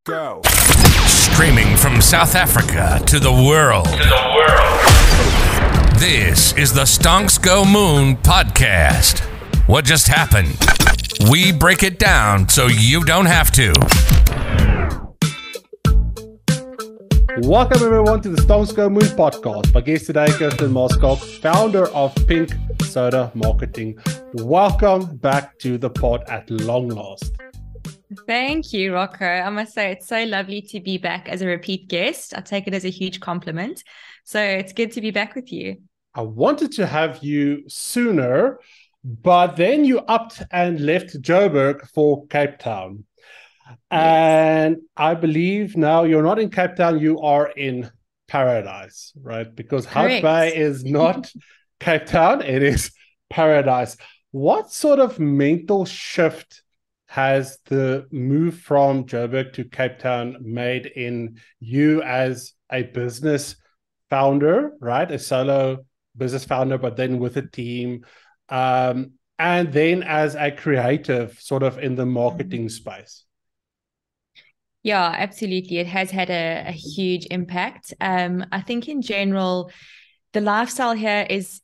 Go. Streaming from South Africa to the world. This is the Stonks Go Moon podcast. What just happened? We break it down so you don't have to. Welcome everyone to the Stonks Go Moon podcast. My guest today, Kirsten Maarschalk, founder of Pink Soda Marketing. Welcome back to the pod at long last. Thank you, Rocco. I must say it's so lovely to be back as a repeat guest. I take it as a huge compliment. So it's good to be back with you. I wanted to have you sooner, but then you upped and left Joburg for Cape Town. Yes. And I believe now you're not in Cape Town, you are in paradise, right? Because Hout Bay is not Cape Town, it is paradise. What sort of mental shift has the move from Joburg to Cape Town made in you as a business founder, right? A solo business founder, but then with a team, and then as a creative sort of in the marketing space? Yeah, absolutely. It has had a huge impact. I think in general, the lifestyle here is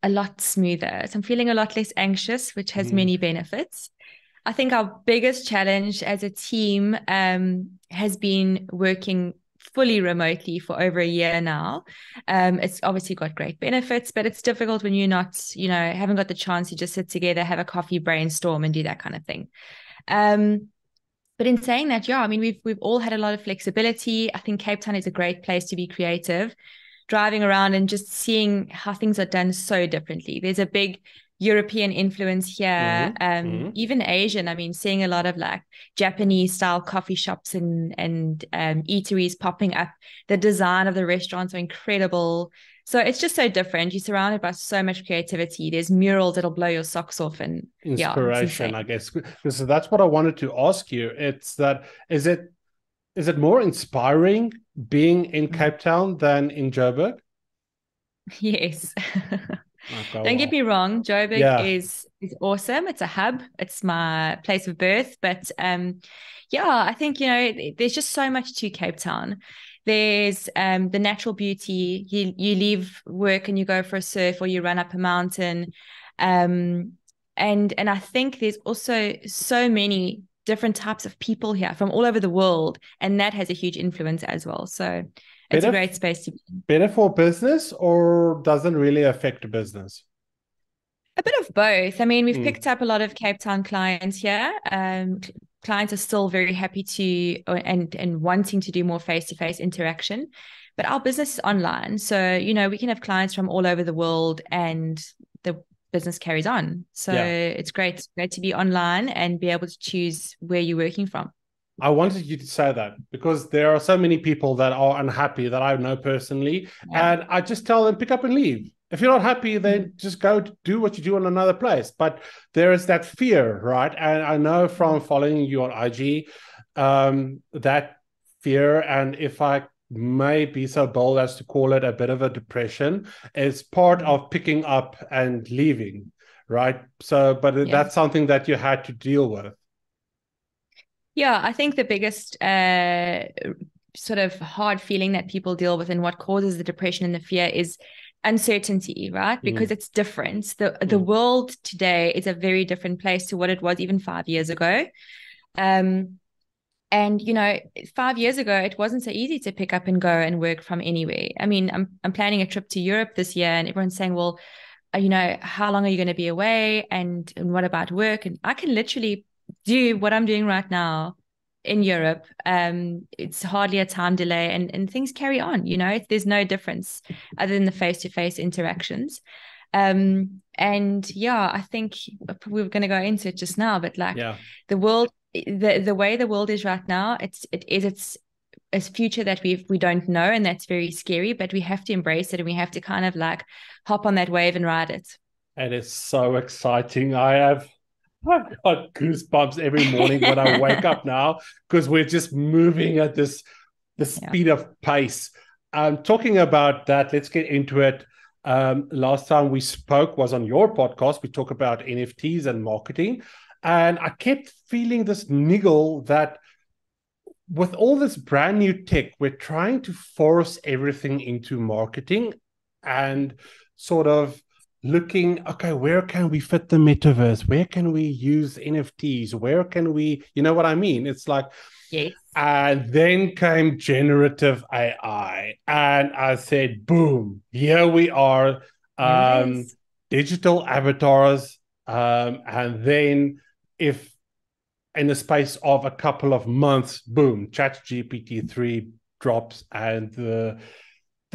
a lot smoother. So I'm feeling a lot less anxious, which has many benefits. I think our biggest challenge as a team has been working fully remotely for over a year now. It's obviously got great benefits, but it's difficult when you're not, haven't got the chance to just sit together, have a coffee, brainstorm, and do that kind of thing. But in saying that, yeah, I mean, we've all had a lot of flexibility. I think Cape Town is a great place to be creative. Driving around and just seeing how things are done so differently. There's a big European influence here, even Asian. I mean, seeing a lot of like Japanese style coffee shops and eateries popping up. The design of the restaurants are incredible. So it's just so different. You're surrounded by so much creativity. There's murals that'll blow your socks off and inspiration, I guess. So that's what I wanted to ask you. It's that is it more inspiring being in Cape Town than in Joburg? Yes. Don't get me wrong, Joburg is awesome. It's a hub. It's my place of birth. But I think, there's just so much to Cape Town. There's the natural beauty. You leave work and you go for a surf or you run up a mountain. And I think there's also so many different types of people here from all over the world. And that has a huge influence as well. So it's a great space to be in. Better for business or doesn't really affect business? A bit of both. I mean, we've picked up a lot of Cape Town clients here. Clients are still very happy to and wanting to do more face-to-face interaction. But our business is online. So, we can have clients from all over the world and the business carries on. So it's great. It's great to be online and be able to choose where you're working from. I wanted you to say that because there are so many people that are unhappy that I know personally. And I just tell them, pick up and leave. If you're not happy, then just go do what you do in another place. But there is that fear, right? And I know from following you on IG, that fear, and if I may be so bold as to call it a bit of a depression, is part of picking up and leaving, right? So, but that's something that you had to deal with. Yeah, I think the biggest sort of hard feeling that people deal with and what causes the depression and the fear is uncertainty, right? Because it's different. The world today is a very different place to what it was even 5 years ago. And 5 years ago, it wasn't so easy to pick up and go and work from anywhere. I mean, I'm planning a trip to Europe this year, and everyone's saying, well, how long are you going to be away? And what about work? And I can literally do what I'm doing right now in Europe. It's hardly a time delay and things carry on, there's no difference other than the face-to-face interactions. I think we were going to go into it just now, but the world, the way the world is right now, it's a future that we don't know, and that's very scary, but we have to embrace it and we have to kind of like hop on that wave and ride it. And it's so exciting. I've got goosebumps every morning when I wake up now because we're just moving at the speed of pace. Talking about that, let's get into it. Last time we spoke was on your podcast. We talked about NFTs and marketing. And I kept feeling this niggle that with all this brand new tech, we're trying to force everything into marketing and sort of looking, okay, where can we fit the metaverse? Where can we use NFTs? Where can we, you know what I mean? It's like, Yes. and then came generative AI. And I said, boom, here we are, Yes. digital avatars. And then if in the space of a couple of months, boom, ChatGPT3 drops, and the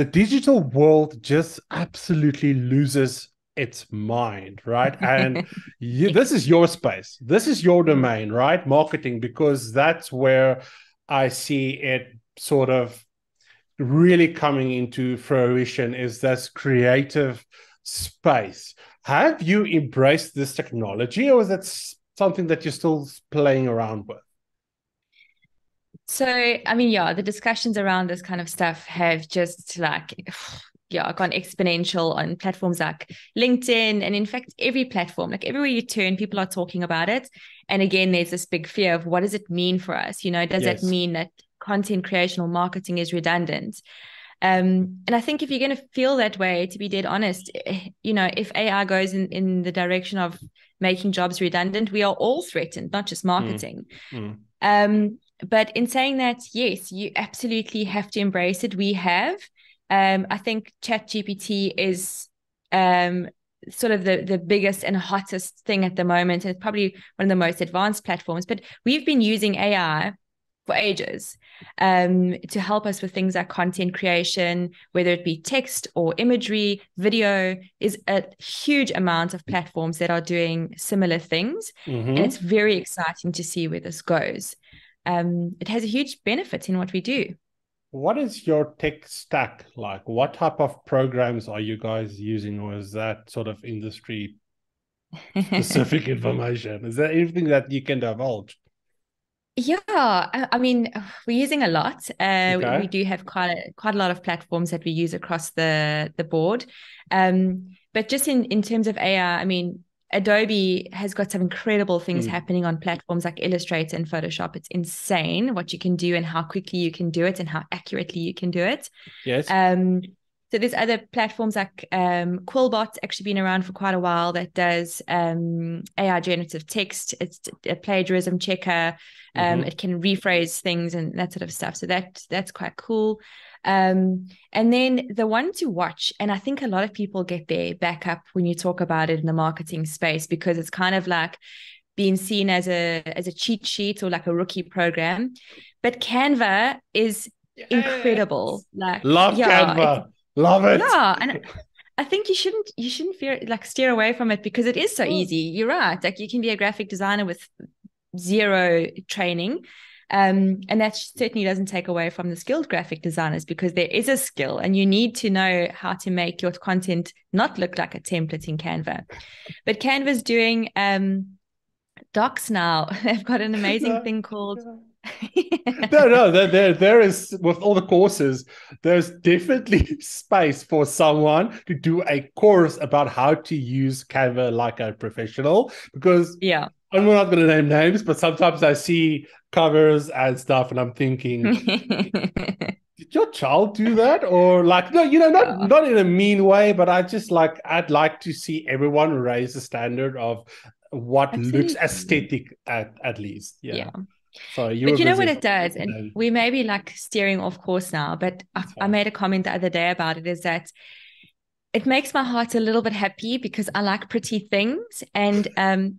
digital world just absolutely loses its mind, right? And this is your space. This is your domain, right? Marketing, because that's where I see it sort of really coming into fruition, is this creative space. Have you embraced this technology, or is it something that you're still playing around with? So, I mean, yeah, the discussions around this kind of stuff have just like, yeah, gone exponential on platforms like LinkedIn. And in fact, every platform, like everywhere you turn, people are talking about it. And again, there's this big fear of what does it mean for us? You know, does that mean that content creation or marketing is redundant? And I think if you're going to feel that way, to be dead honest, you know, if AI goes in the direction of making jobs redundant, we are all threatened, not just marketing. But in saying that, yes, you absolutely have to embrace it. We have. I think ChatGPT is sort of the biggest and hottest thing at the moment. And it's probably one of the most advanced platforms. But we've been using AI for ages to help us with things like content creation, whether it be text or imagery, video. Is a huge amount of platforms that are doing similar things. And it's very exciting to see where this goes. It has a huge benefit in what we do. What is your tech stack like? What type of programs are you guys using, or is that sort of industry specific information? Is there anything that you can divulge? Yeah, I mean, we're using a lot. We do have quite a lot of platforms that we use across the board. But just in terms of AI, I mean, Adobe has got some incredible things happening on platforms like Illustrator and Photoshop. It's insane what you can do and how quickly you can do it and how accurately you can do it. Yes. So there's other platforms like Quillbot's actually been around for quite a while that does AI generative text. It's a plagiarism checker. It can rephrase things and that sort of stuff. So that's quite cool. And then the one to watch, and I think a lot of people get their back up when you talk about it in the marketing space, because it's kind of like being seen as a cheat sheet or like a rookie program. But Canva is incredible. Like, love Canva. Love it. Yeah, and I think you shouldn't fear, like, steer away from it, because it is so easy. You're right. Like, you can be a graphic designer with zero training. And that certainly doesn't take away from the skilled graphic designers, because there is a skill and you need to know how to make your content not look like a template in Canva. But Canva's doing docs now. They've got an amazing thing called No, there is, with all the courses, there's definitely space for someone to do a course about how to use Canva like a professional, because I'm not going to name names, but sometimes I see covers and stuff and I'm thinking, did your child do that? Or like, no, not in a mean way, but I'd like to see everyone raise the standard of what looks aesthetic at least. Yeah. So but you know what it does, and we may be like steering off course now, but I made a comment the other day about it, is that it makes my heart a little bit happy, because I like pretty things. And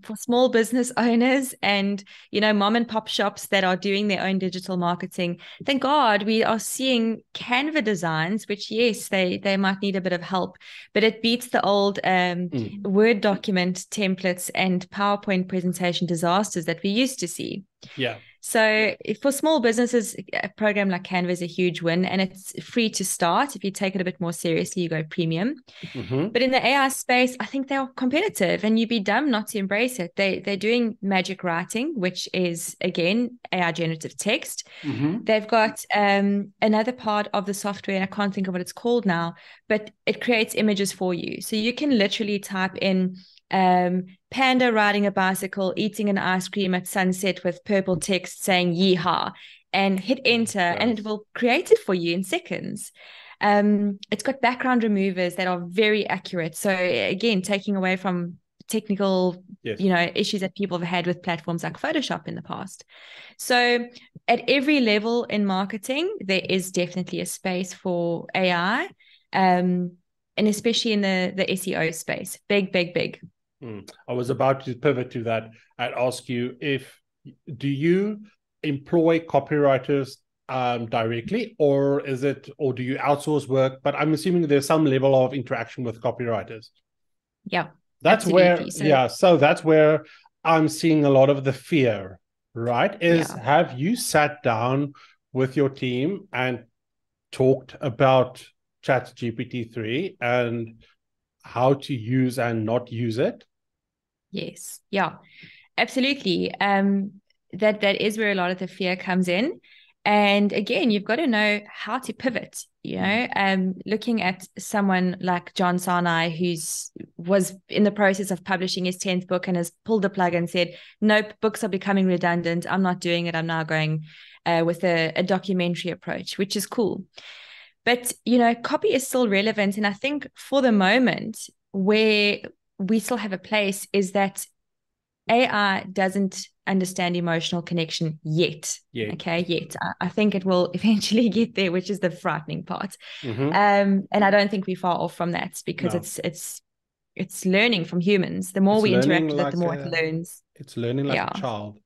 for small business owners and, mom and pop shops that are doing their own digital marketing, thank God we are seeing Canva designs, which, yes, they might need a bit of help, but it beats the old Word document templates and PowerPoint presentation disasters that we used to see. Yeah. So for small businesses, a program like Canva is a huge win, and it's free to start. If you take it a bit more seriously, you go premium. But in the AI space, I think they're competitive, and you'd be dumb not to embrace it. They're doing magic writing, which is, again, AI generative text. They've got another part of the software, and I can't think of what it's called now, but it creates images for you. So you can literally type in panda riding a bicycle, eating an ice cream at sunset with purple text saying yeehaw, and hit enter, and it will create it for you in seconds. It's got background removers that are very accurate. So again, taking away from technical, issues that people have had with platforms like Photoshop in the past. So at every level in marketing, there is definitely a space for AI, and especially in the SEO space. Big. I was about to pivot to that. I'd ask you, do you employ copywriters directly, or do you outsource work? But I'm assuming there's some level of interaction with copywriters. Yeah, that's absolutely. So that's where I'm seeing a lot of the fear, right? Have you sat down with your team and talked about ChatGPT3 and how to use and not use it? Yes. Yeah, absolutely. That is where a lot of the fear comes in. And again, you've got to know how to pivot, looking at someone like John Sarnai, was in the process of publishing his 10th book and has pulled the plug and said, nope, books are becoming redundant. I'm not doing it. I'm now going with a documentary approach, which is cool. But, copy is still relevant. And I think for the moment where we still have a place is that AI doesn't understand emotional connection yet. Okay, yet. I think it will eventually get there, which is the frightening part. And I don't think we're far off from that, because it's learning from humans. The more we interact with it, the more it learns. It's learning like a child.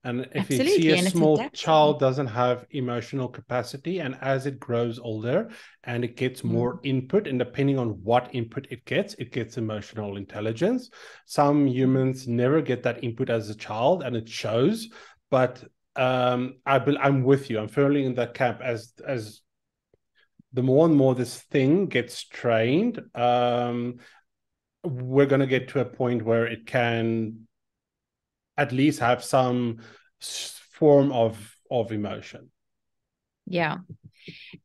And if Absolutely. you see a small child doesn't have emotional capacity, and as it grows older and it gets more input, and depending on what input it gets emotional intelligence. Some humans never get that input as a child, and it shows. But I'm with you. I'm firmly in that camp. As the more and more this thing gets trained, we're going to get to a point where it can at least have some form of emotion. Yeah.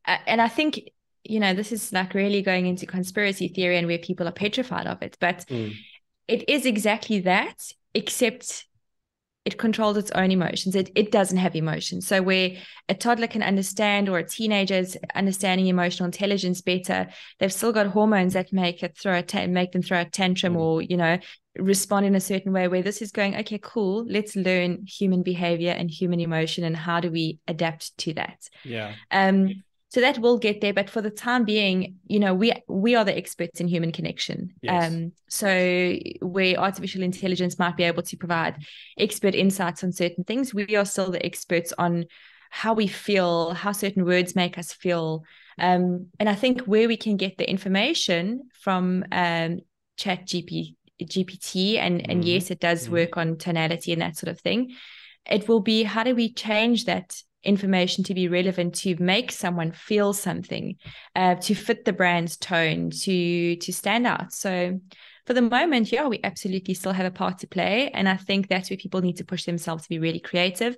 And I think, this is like really going into conspiracy theory and where people are petrified of it, but it is exactly that, except it controls its own emotions. It doesn't have emotions. So where a toddler can understand, or a teenager is understanding emotional intelligence better, they've still got hormones that make them throw a tantrum, or, respond in a certain way, where this is going, okay, cool, let's learn human behavior and human emotion, and how do we adapt to that? So that will get there, but for the time being, we are the experts in human connection. So where artificial intelligence might be able to provide expert insights on certain things, we are still the experts on how we feel, how certain words make us feel. And I think where we can get the information from ChatGPT, and yes, it does work on tonality and that sort of thing. It will be, how do we change that information to be relevant, to make someone feel something, to fit the brand's tone, to stand out. So for the moment, we absolutely still have a part to play. And I think that's where people need to push themselves to be really creative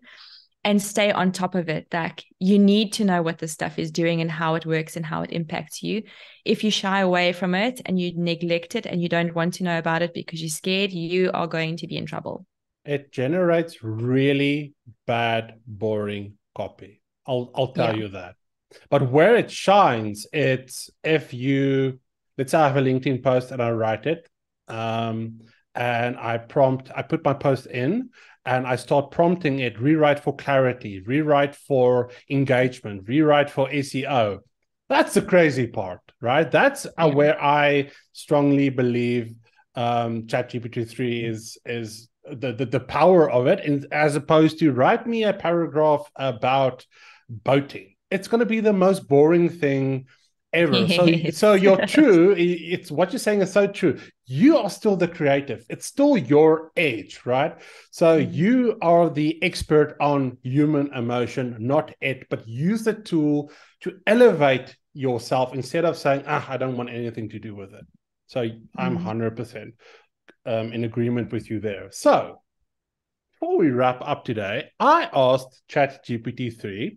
and stay on top of it. Like, you need to know what this stuff is doing and how it works and how it impacts you. If you shy away from it and you neglect it and you don't want to know about it because you're scared, you are going to be in trouble. It generates really bad, boring copy. I'll tell you that. But where it shines, it's if you, let's say I have a LinkedIn post and I write it, and I put my post in, and I start prompting it, rewrite for clarity, rewrite for engagement, rewrite for SEO. That's the crazy part, right? That's where I strongly believe ChatGPT3 is the power of it, and as opposed to write me a paragraph about boating. It's going to be the most boring thing ever. So you're true. It's what you're saying is so true. You are still the creative. It's still your edge, right? So you are the expert on human emotion, not it, but use the tool to elevate yourself instead of saying, I don't want anything to do with it. So I'm 100% in agreement with you there. So before we wrap up today, I asked ChatGPT3,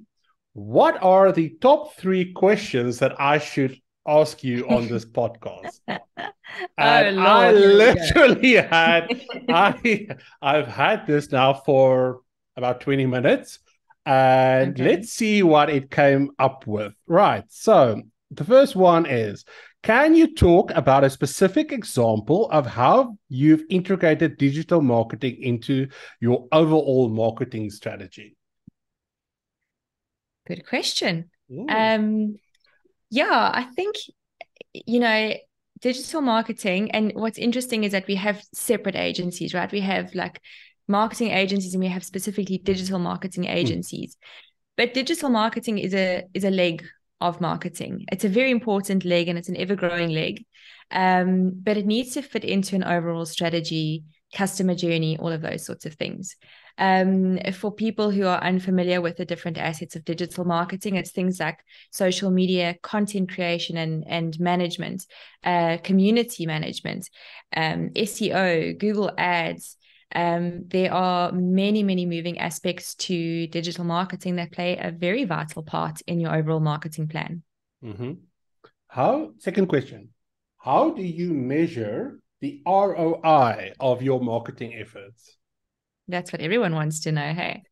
what are the top 3 questions that I should ask you on this podcast? And Lord, I literally I've had this now for about 20 minutes, And Okay. let's see what it came up with. Right. So the first one is, can you talk about a specific example of how you've integrated digital marketing into your overall marketing strategy? Good question. Ooh. Yeah, I think, you know, digital marketing, and what's interesting is that we have separate agencies, right? We have like marketing agencies and we have specifically digital marketing agencies. But digital marketing is a leg of marketing. It's a very important leg and it's an ever-growing leg. But it needs to fit into an overall strategy, customer journey, all of those sorts of things. For people who are unfamiliar with the different assets of digital marketing, it's things like social media, content creation and management, community management, SEO, Google Ads. There are many, many moving aspects to digital marketing that play a very vital part in your overall marketing plan. Mm-hmm. Second question, how do you measure the ROI of your marketing efforts? That's what everyone wants to know, hey?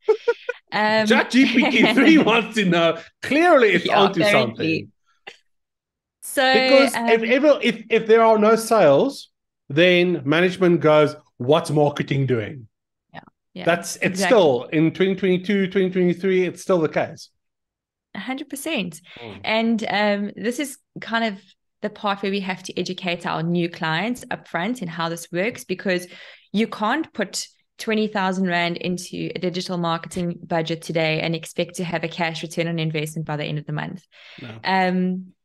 ChatGPT3 wants to know. Clearly, it's Yeah, onto apparently. something. So, Because if there are no sales, then management goes, what's marketing doing? yeah, It's exactly. still in 2022, 2023, it's still the case. 100%. Mm. And this is kind of the part where we have to educate our new clients upfront in how this works, because you can't put 20,000 Rand into a digital marketing budget today and expect to have a cash return on investment by the end of the month. No.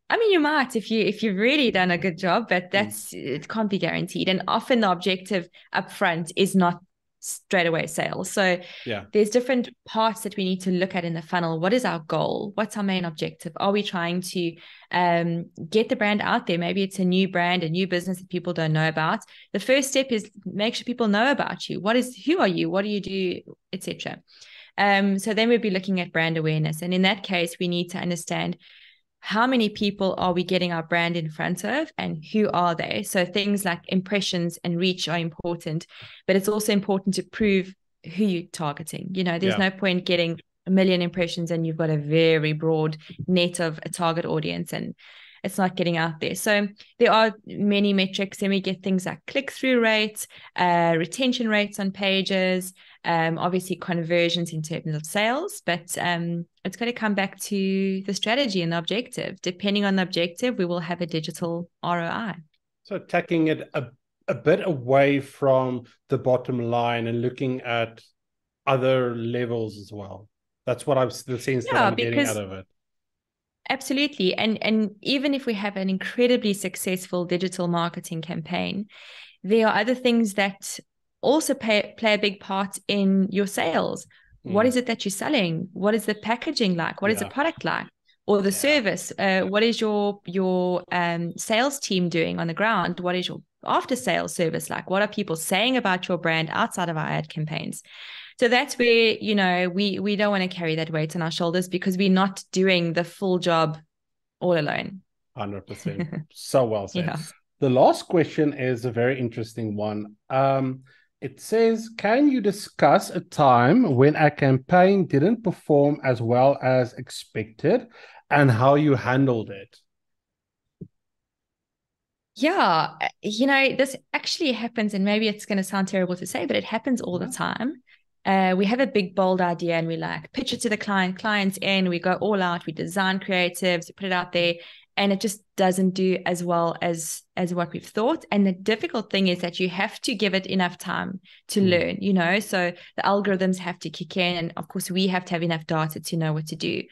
I mean, you might if you've really done a good job, but it can't be guaranteed. And often the objective upfront is not straight away sales. So Yeah. there's different parts that we need to look at in the funnel. What is our goal? What's our main objective? Are we trying to get the brand out there? Maybe it's a new brand, a new business that people don't know about. The first step is make sure people know about you. Who are you? What do you do, etc. So then we'd be looking at brand awareness. And in that case, we need to understand how many people are we getting our brand in front of and who are they? So things like impressions and reach are important, but it's also important to prove who you're targeting. There's no point getting 1 million impressions and you've got a very broad net of a target audience and it's not getting out there. So there are many metrics, and we get things like click-through rates, retention rates on pages, obviously conversions in terms of sales, but it's got to come back to the strategy and the objective. Depending on the objective, we will have a digital ROI. So taking it a bit away from the bottom line and looking at other levels as well. That's what the sense that I'm getting out of it. Absolutely. And even if we have an incredibly successful digital marketing campaign, there are other things that also play a big part in your sales. What is it that you're selling? What is the packaging like? What is the product like? Or the service? What is your sales team doing on the ground? What is your after sales service like? What are people saying about your brand outside of our ad campaigns? So that's where, we don't want to carry that weight on our shoulders because we're not doing the full job all alone. 100%. So well said. Yeah. The last question is a very interesting one. It says, can you discuss a time when a campaign didn't perform as well as expected and how you handled it? Yeah, this actually happens, and maybe it's going to sound terrible to say, but it happens all the time. We have a big, bold idea and we pitch it to the clients in, we go all out, we design creatives, we put it out there, and it just doesn't do as well as what we've thought. And the difficult thing is that you have to give it enough time to learn, so the algorithms have to kick in. And of course, we have to have enough data to know what to do.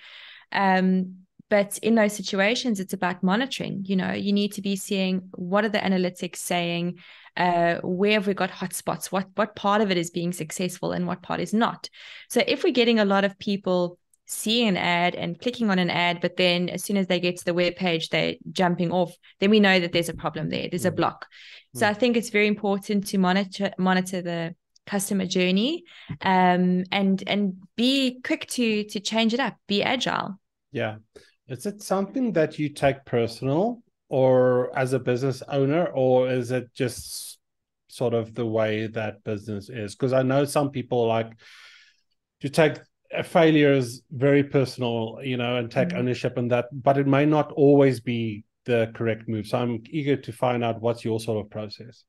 But in those situations, it's about monitoring. You need to be seeing what are the analytics saying, where have we got hotspots, what part of it is being successful and what part is not. So if we're getting a lot of people seeing an ad and clicking on an ad, but then as soon as they get to the web page, they're jumping off, then we know that there's a problem there. There's a block. So I think it's very important to monitor the customer journey, and be quick to change it up, be agile. Yeah. Is it something that you take personal or as a business owner, or is it just sort of the way that business is? Because I know some people like to take failure is very personal, and take ownership in that, but it may not always be the correct move. So I'm eager to find out what's your sort of process.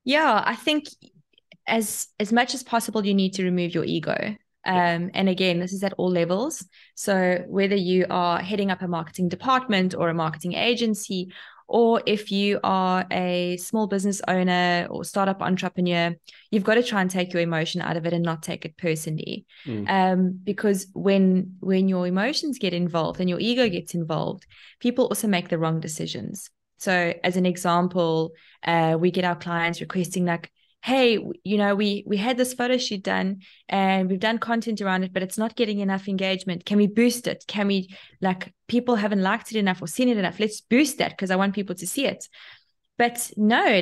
Yeah, I think as much as possible, you need to remove your ego. And again, this is at all levels. So whether you are heading up a marketing department or a marketing agency, or if you are a small business owner or startup entrepreneur, you've got to try and take your emotion out of it and not take it personally. Because when your emotions get involved and your ego gets involved, people also make the wrong decisions. So as an example, we get our clients requesting like, hey, we had this photo shoot done and we've done content around it, but it's not getting enough engagement. Can we boost it? Can we, people haven't liked it enough or seen it enough? Let's boost that because I want people to see it. But no,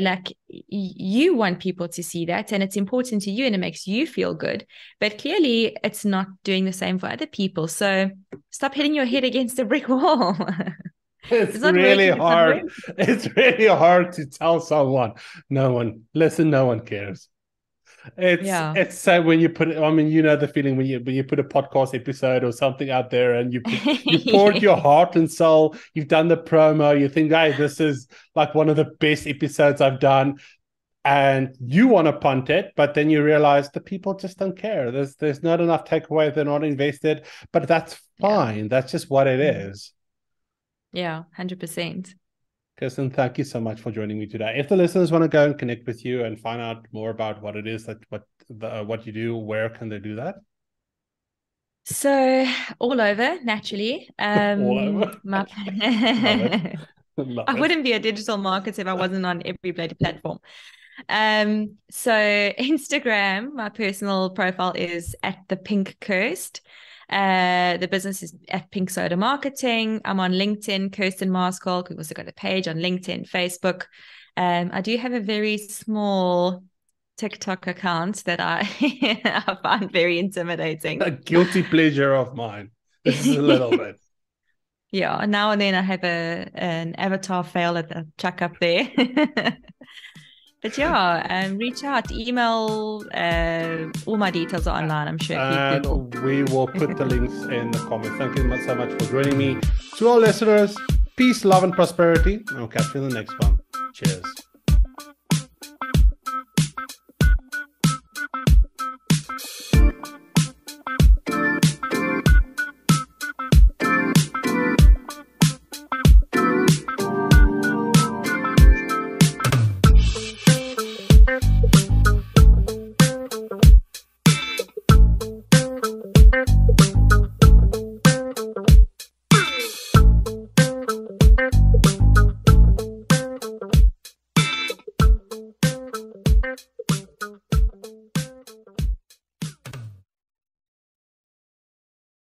you want people to see that and it's important to you and it makes you feel good. But clearly it's not doing the same for other people. So stop hitting your head against a brick wall. It's really hard. It's really hard to tell someone, no one cares. It's so when you put it, the feeling when you put a podcast episode or something out there and you poured your heart and soul, you've done the promo, you think, hey, this is like one of the best episodes I've done, and you want to punt it, but then you realize the people just don't care. There's not enough takeaway, they're not invested, but that's fine. That's just what it is. Yeah, 100%. Kirsten, thank you so much for joining me today. If the listeners want to go and connect with you and find out more about what it is what you do, where can they do that? So all over, naturally. All over. Love it. I wouldn't be a digital marketer if I wasn't on every bloody platform. So Instagram, my personal profile is @thepinkkirst. The business is at Pink Soda Marketing. I'm on LinkedIn, Kirsten Maarschalk. We've also got a page on LinkedIn, Facebook. I do have a very small TikTok account that I find very intimidating. A guilty pleasure of mine. This is a little bit. Yeah, now and then I have an avatar fail at the chuck up there. But yeah, reach out, email, all my details are online, I'm sure. And we will put the links in the comments. Thank you so much for joining me. To all listeners, peace, love, and prosperity. I'll catch you in the next one. Cheers.